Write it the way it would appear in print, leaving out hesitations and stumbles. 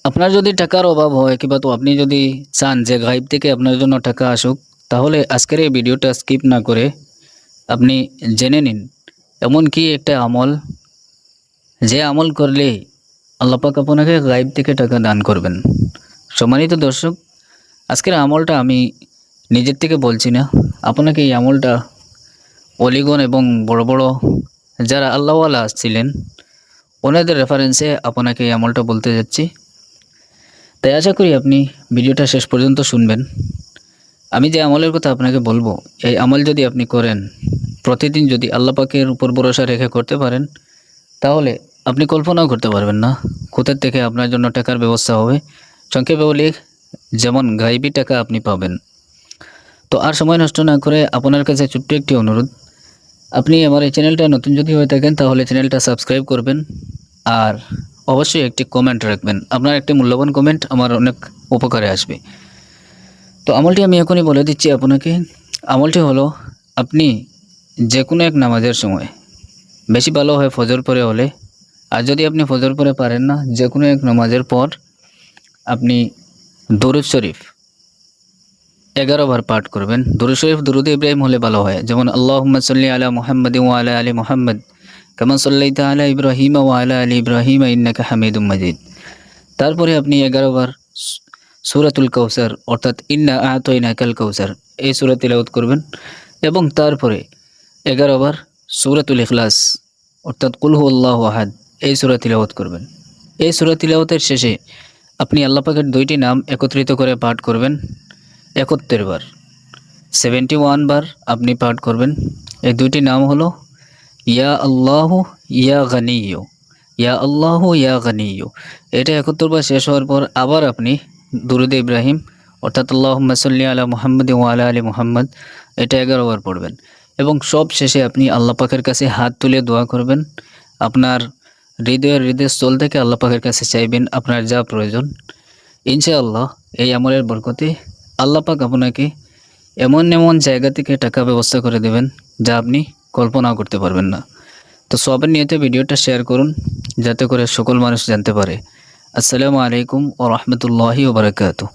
আপনার যদি টাকার অভাব হয় কিংবা তো আপনি যদি চান যে গায়েব থেকে আপনার জন্য টাকা আসুক, তাহলে আজকের এই ভিডিওটা স্কিপ না করে আপনি জেনে নিন এমন কি একটা আমল, যে আমল করলে আল্লাহ পাক আপনাকে গায়েব থেকে টাকা দান করবেন। সম্মানিত দর্শক, আজকের আমলটা আমি নিজের থেকে বলছি না, আপনাকে এই আমলটা অলিগণ এবং বড় বড় যারা আল্লাহওয়ালা ছিলেন ওনাদের রেফারেন্সে আপনাকে এই আমলটা বলতে যাচ্ছি। তাই আশা করি আপনি ভিডিওটা শেষ পর্যন্ত শুনবেন। আমি যে আমলের কথা আপনাকে বলবো, এই আমল যদি আপনি করেন, প্রতিদিন যদি আল্লাহ পাকের উপর ভরসা রেখে করতে পারেন, তাহলে আপনি কল্পনাও করতে পারবেন না কোথা থেকে আপনার জন্য টাকার ব্যবস্থা হবে। সংক্ষেপে বলি, যেমন গায়েবী টাকা আপনি পাবেন। তো আর সময় নষ্ট না করে আপনার কাছে ছোট্ট একটি অনুরোধ, আপনি আমার এই চ্যানেলটা নতুন যদি হয়ে থাকেন তাহলে চ্যানেলটা সাবস্ক্রাইব করবেন, আর অবশ্যই একটি কমেন্ট রাখবেন। আপনার একটি মূল্যবান কমেন্ট আমার অনেক উপকারে আসবে। তো আমলটি আমি এখনই বলে দিচ্ছি আপনাকে। আমলটি হলো, আপনি যে কোনো এক নামাজের সময়, বেশি ভালো হয় ফজর পরে হলে, আর যদি আপনি ফজর পরে পারেন না, যে কোনো এক নামাজের পর আপনি দরুদ শরীফ 11 বার পাঠ করবেন। দরুদ শরীফ দরুদ ইব্রাহিম হলে ভালো হয়, যেমন আল্লাহুম্মা সাল্লি আলা মুহাম্মাদ ওয়া আলা আলি মুহাম্মাদ কামা সাল্লাইতা আলা ইব্রাহিম ওয়া আলা আলি ইব্রাহিম ইন্নাকা হামিদুম মাজিদ। তারপরে আপনি 11 বার সূরাতুল কাউসার অর্থাৎ ইন্না আ'তাইনাকাল কাউসার এই সূরা তিলাওয়াত করবেন, এবং তারপরে 11 বার সূরাতুল ইখলাস অর্থাৎ কুল হুয়াল্লাহু আহাদ এই সূরা তিলাওয়াত করবেন। এই সূরা তিলাওয়াতের শেষে আপনি আল্লাহ পাকের দুইটি নাম একত্রিত করে পাঠ করবেন 71 বার, 71 বার আপনি পাঠ করবেন। এই দুইটি নাম হলো ইয়া আল্লাহু ইয়া গানিয়্যু, ইয়া আল্লাহু ইয়া গানিয়্যু। এটা 71 বার শেষ হওয়ার পর আবার আপনি দুরুদ ইব্রাহিম অর্থাৎ আল্লাহুম্মা সাল্লি আলা মুহাম্মাদ ওয়া আলা আলি মুহাম্মাদ এটা 11 বার পড়বেন, এবং সব শেষে আপনি আল্লাহ পাকের কাছে হাত তুলে দোয়া করবেন। আপনার হৃদয়স্থল থেকে আল্লাহ পাকের কাছে চাইবেন আপনার যা প্রয়োজন। ইনশাআল্লাহ এই আমলের বরকতে আল্লাহ পাক আপনাকে এমন এমন জায়গা থেকে টাকা ব্যবস্থা করে দেবেন যা আপনি কল্পনাও করতে পারবেন না। তো সবার নিয়তে ভিডিওটা শেয়ার করুন যাতে করে সকল মানুষ জানতে পারে। আসসালামু আলাইকুম ওয়া রাহমাতুল্লাহি ওয়া বারাকাতুহু।